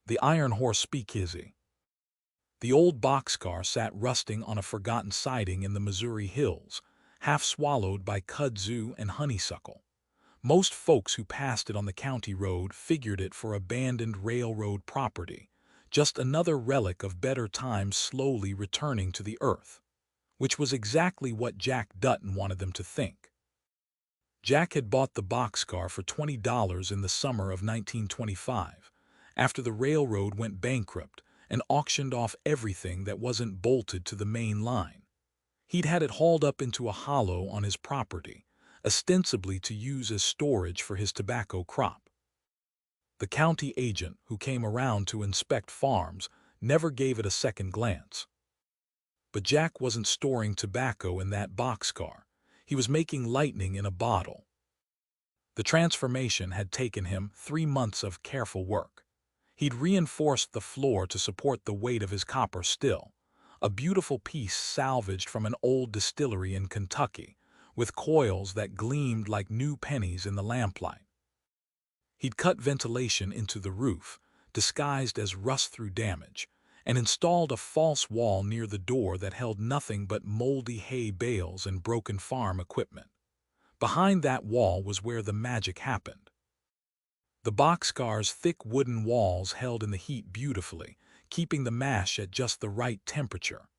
The Iron Horse Speakeasy. The old boxcar sat rusting on a forgotten siding in the Missouri hills, half swallowed by kudzu and honeysuckle. Most folks who passed it on the county road figured it for abandoned railroad property, just another relic of better times slowly returning to the earth, which was exactly what Jack Dutton wanted them to think. Jack had bought the boxcar for $20 in the summer of 1925, after the railroad went bankrupt and auctioned off everything that wasn't bolted to the main line. He'd had it hauled up into a hollow on his property, ostensibly to use as storage for his tobacco crop. The county agent who came around to inspect farms never gave it a second glance. But Jack wasn't storing tobacco in that boxcar. He was making lightning in a bottle. The transformation had taken him 3 months of careful work. He'd reinforced the floor to support the weight of his copper still, a beautiful piece salvaged from an old distillery in Kentucky, with coils that gleamed like new pennies in the lamplight. He'd cut ventilation into the roof, disguised as rust-through damage, and installed a false wall near the door that held nothing but moldy hay bales and broken farm equipment. Behind that wall was where the magic happened. The boxcar's thick wooden walls held in the heat beautifully, keeping the mash at just the right temperature.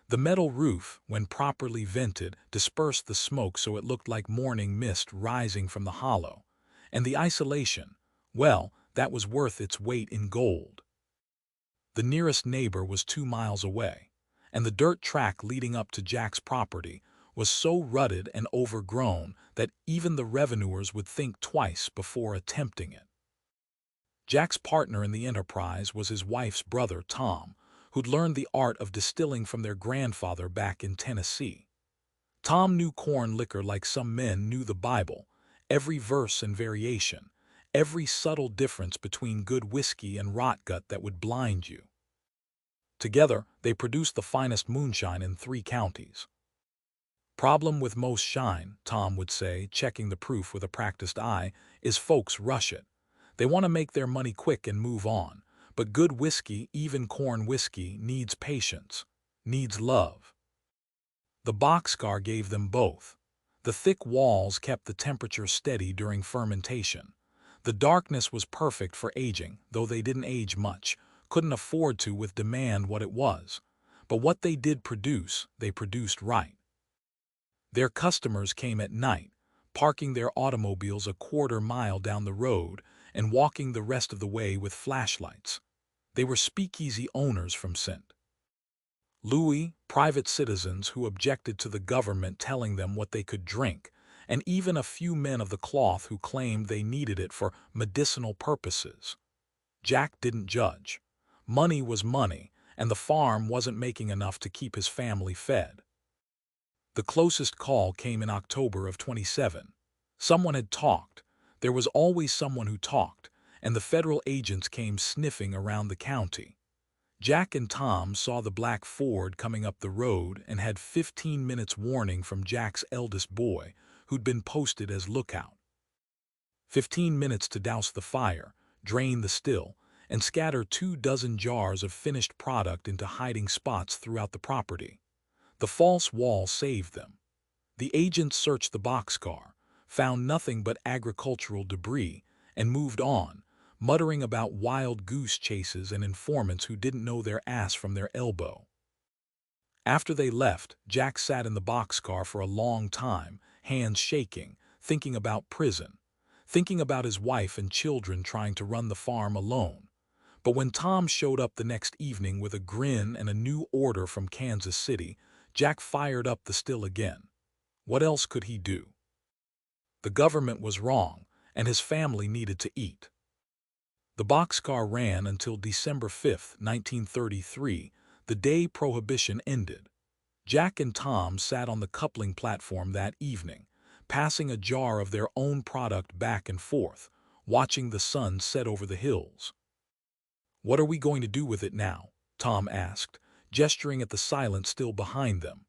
The metal roof, when properly vented, dispersed the smoke so it looked like morning mist rising from the hollow. And the isolation, well, that was worth its weight in gold. The nearest neighbor was 2 miles away, and the dirt track leading up to Jack's property was so rutted and overgrown that even the revenuers would think twice before attempting it. Jack's partner in the enterprise was his wife's brother, Tom, who'd learned the art of distilling from their grandfather back in Tennessee. Tom knew corn liquor like some men knew the Bible, every verse and variation, every subtle difference between good whiskey and rotgut that would blind you. Together, they produced the finest moonshine in 3 counties. Problem with most shine, Tom would say, checking the proof with a practiced eye, is folks rush it. They want to make their money quick and move on, but good whiskey, even corn whiskey, needs patience, needs love. The boxcar gave them both. The thick walls kept the temperature steady during fermentation. The darkness was perfect for aging, though they didn't age much, couldn't afford to with demand what it was. But what they did produce, they produced right. Their customers came at night, parking their automobiles a quarter-mile down the road and walking the rest of the way with flashlights. They were speakeasy owners from St. Louis, private citizens who objected to the government telling them what they could drink, and even a few men of the cloth who claimed they needed it for medicinal purposes. Jack didn't judge. Money was money, and the farm wasn't making enough to keep his family fed. The closest call came in October of 27. Someone had talked. There was always someone who talked, and the federal agents came sniffing around the county. Jack and Tom saw the black Ford coming up the road and had 15 minutes warning from Jack's eldest boy, who'd been posted as lookout. 15 minutes to douse the fire, drain the still, and scatter 24 jars of finished product into hiding spots throughout the property. The false wall saved them. The agents searched the boxcar, found nothing but agricultural debris, and moved on, muttering about wild goose chases and informants who didn't know their ass from their elbow. After they left, Jack sat in the boxcar for a long time, hands shaking, thinking about prison, thinking about his wife and children trying to run the farm alone. But when Tom showed up the next evening with a grin and a new order from Kansas City, Jack fired up the still again. What else could he do? The government was wrong, and his family needed to eat. The boxcar ran until December 5, 1933, the day Prohibition ended. Jack and Tom sat on the coupling platform that evening, passing a jar of their own product back and forth, watching the sun set over the hills. "What are we going to do with it now?" Tom asked, gesturing at the silence still behind them.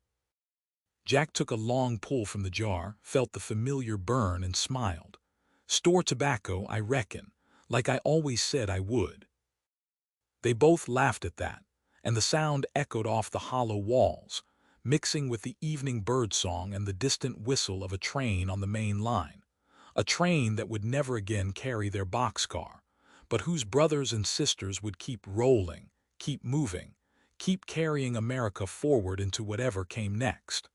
Jack took a long pull from the jar, felt the familiar burn, and smiled. "Store tobacco, I reckon, like I always said I would." They both laughed at that, and the sound echoed off the hollow walls, mixing with the evening birdsong and the distant whistle of a train on the main line. A train that would never again carry their boxcar, but whose brothers and sisters would keep rolling, keep moving, keep carrying America forward into whatever came next.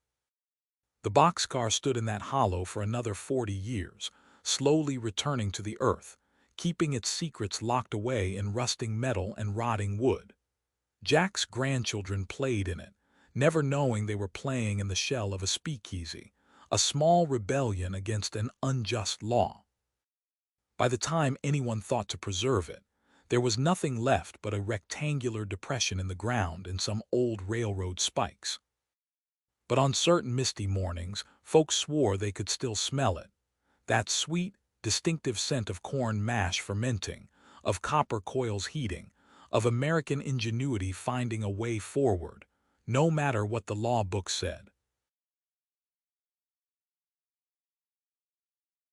The boxcar stood in that hollow for another 40 years, slowly returning to the earth, keeping its secrets locked away in rusting metal and rotting wood. Jack's grandchildren played in it, never knowing they were playing in the shell of a speakeasy, a small rebellion against an unjust law. By the time anyone thought to preserve it, there was nothing left but a rectangular depression in the ground and some old railroad spikes. But on certain misty mornings, folks swore they could still smell it. That sweet, distinctive scent of corn mash fermenting, of copper coils heating, of American ingenuity finding a way forward, no matter what the law book said.